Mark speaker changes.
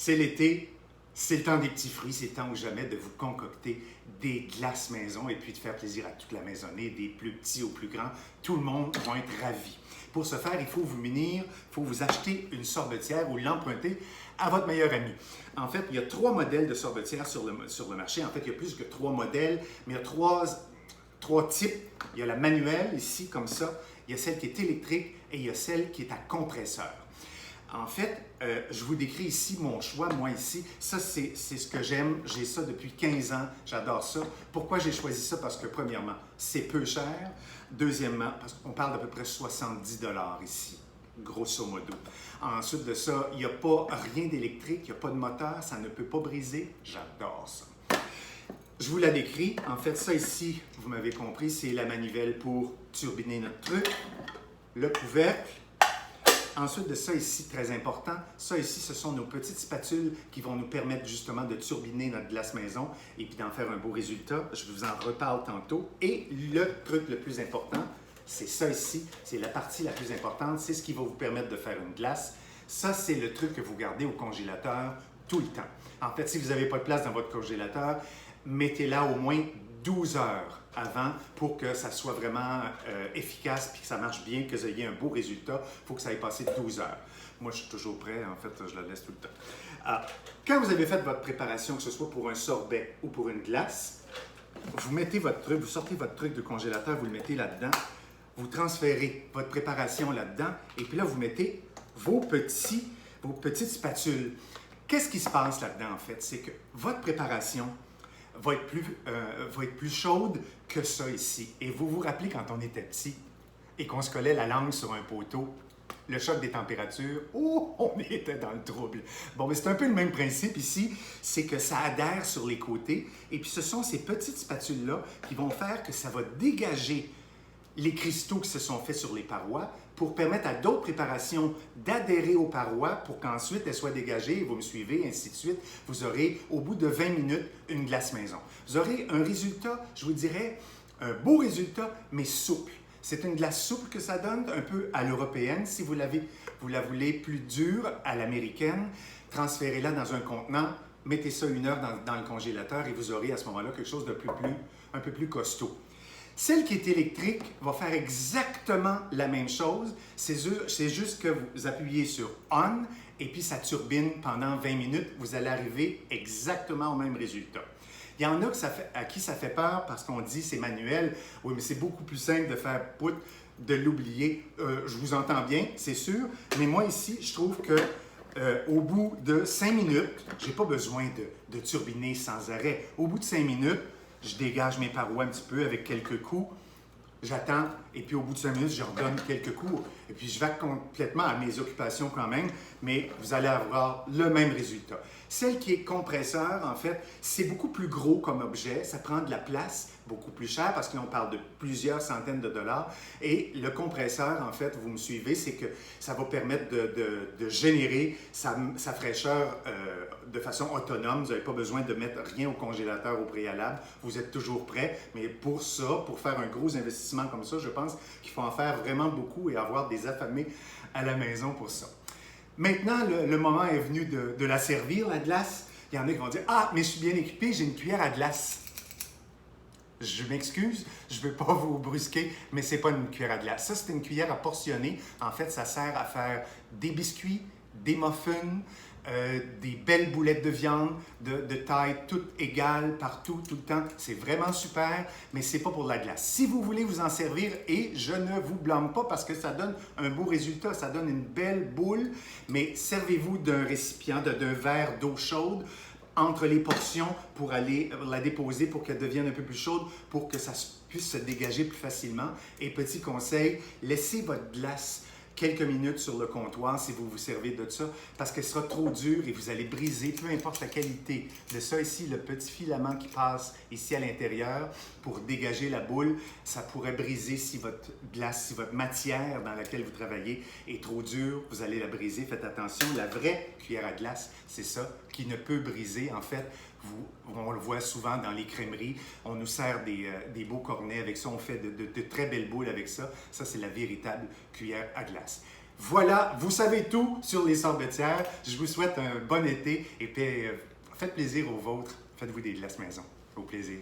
Speaker 1: C'est l'été, c'est le temps des petits fruits, c'est le temps ou jamais de vous concocter des glaces maison et puis de faire plaisir à toute la maisonnée, des plus petits aux plus grands. Tout le monde va être ravi. Pour ce faire, il faut vous munir, il faut vous acheter une sorbetière ou l'emprunter à votre meilleur ami. En fait, il y a 3 modèles de sorbetières sur le marché. En fait, il y a plus que 3 modèles, mais il y a 3 types. Il y a la manuelle, ici, comme ça. Il y a celle qui est électrique et il y a celle qui est à compresseur. En fait, je vous décris ici mon choix. Moi, ici, ça, c'est ce que j'aime. J'ai ça depuis 15 ans. J'adore ça. Pourquoi j'ai choisi ça? Parce que, premièrement, c'est peu cher. Deuxièmement, parce qu'on parle d'à peu près 70 $ ici, grosso modo. Ensuite de ça, il n'y a pas rien d'électrique, il n'y a pas de moteur, ça ne peut pas briser. J'adore ça. Je vous la décris. En fait, ça ici, vous m'avez compris, c'est la manivelle pour turbiner notre truc. Le couvercle. Ensuite de ça ici, très important, ça ici, ce sont nos petites spatules qui vont nous permettre justement de turbiner notre glace maison et puis d'en faire un beau résultat. Je vous en reparle tantôt. Et le truc le plus important, c'est ça ici, c'est la partie la plus importante, c'est ce qui va vous permettre de faire une glace. Ça, c'est le truc que vous gardez au congélateur tout le temps. En fait, si vous n'avez pas de place dans votre congélateur, mettez-la au moins 12 heures avant pour que ça soit vraiment efficace puis que ça marche bien, que vous ayez un beau résultat. Il faut que ça ait passé 12 heures. Moi, je suis toujours prêt. En fait, je la laisse tout le temps. Quand vous avez fait votre préparation, que ce soit pour un sorbet ou pour une glace, vous mettez votre truc, vous sortez votre truc de congélateur, vous le mettez là-dedans, vous transférez votre préparation là-dedans et puis là, vous mettez vos petites spatules. Qu'est-ce qui se passe là-dedans, en fait? C'est que votre préparation va être plus chaude que ça ici. Et vous vous rappelez quand on était petit et qu'on se collait la langue sur un poteau, le choc des températures, oh, on était dans le trouble. Bon, mais c'est un peu le même principe ici, c'est que ça adhère sur les côtés et puis ce sont ces petites spatules-là qui vont faire que ça va dégager les cristaux qui se sont faits sur les parois pour permettre à d'autres préparations d'adhérer aux parois pour qu'ensuite elles soient dégagées, et vous me suivez, ainsi de suite. Vous aurez, au bout de 20 minutes, une glace maison. Vous aurez un résultat, je vous dirais, un beau résultat, mais souple. C'est une glace souple que ça donne, un peu à l'européenne. Si vous la voulez plus dure, à l'américaine, transférez-la dans un contenant, mettez ça 1 heure dans le congélateur et vous aurez à ce moment-là quelque chose de un peu plus costaud. Celle qui est électrique va faire exactement la même chose. C'est juste que vous appuyez sur On et puis ça turbine pendant 20 minutes. Vous allez arriver exactement au même résultat. Il y en a à qui ça fait peur parce qu'on dit c'est manuel. Oui, mais c'est beaucoup plus simple de faire poutre, de l'oublier. Je vous entends bien, c'est sûr. Mais moi ici, je trouve que au bout de 5 minutes, je n'ai pas besoin de turbiner sans arrêt. Au bout de 5 minutes, je dégage mes parois un petit peu avec quelques coups, j'attends, et puis au bout de 5 minutes, je redonne quelques coups, et puis je vais complètement à mes occupations quand même, mais vous allez avoir le même résultat. Celle qui est compresseur, en fait, c'est beaucoup plus gros comme objet, ça prend de la place, beaucoup plus cher, parce que là, on parle de plusieurs centaines de dollars, et le compresseur, en fait, vous me suivez, c'est que ça va permettre de générer sa fraîcheur de façon autonome. Vous n'avez pas besoin de mettre rien au congélateur au préalable. Vous êtes toujours prêt. Mais pour ça, pour faire un gros investissement comme ça, je pense qu'il faut en faire vraiment beaucoup et avoir des affamés à la maison pour ça. Maintenant, le moment est venu de la servir, la glace. Il y en a qui vont dire « Ah, mais je suis bien équipé, j'ai une cuillère à glace. » Je m'excuse, je ne veux pas vous brusquer, mais ce n'est pas une cuillère à glace. Ça, c'est une cuillère à portionner. En fait, ça sert à faire des biscuits, des muffins, des belles boulettes de viande de taille toute égale partout, tout le temps. C'est vraiment super, mais ce n'est pas pour la glace. Si vous voulez vous en servir, et je ne vous blâme pas parce que ça donne un beau résultat, ça donne une belle boule, mais servez-vous d'un récipient, d'un verre d'eau chaude entre les portions pour aller la déposer pour qu'elle devienne un peu plus chaude, pour que ça puisse se dégager plus facilement. Et petit conseil, laissez votre glace quelques minutes sur le comptoir si vous vous servez de ça, parce qu'elle sera trop dure et vous allez briser, peu importe la qualité de ça ici, le petit filament qui passe ici à l'intérieur pour dégager la boule, ça pourrait briser si votre glace, si votre matière dans laquelle vous travaillez est trop dure, vous allez la briser. Faites attention, la vraie cuillère à glace, c'est ça, qui ne peut briser. En fait, on le voit souvent dans les crèmeries, on nous sert des beaux cornets avec ça, on fait de très belles boules avec ça. Ça, c'est la véritable cuillère à glace. Voilà, vous savez tout sur les sorbetières. Je vous souhaite un bon été et puis faites plaisir aux vôtres. Faites-vous des glaces maison. Au plaisir.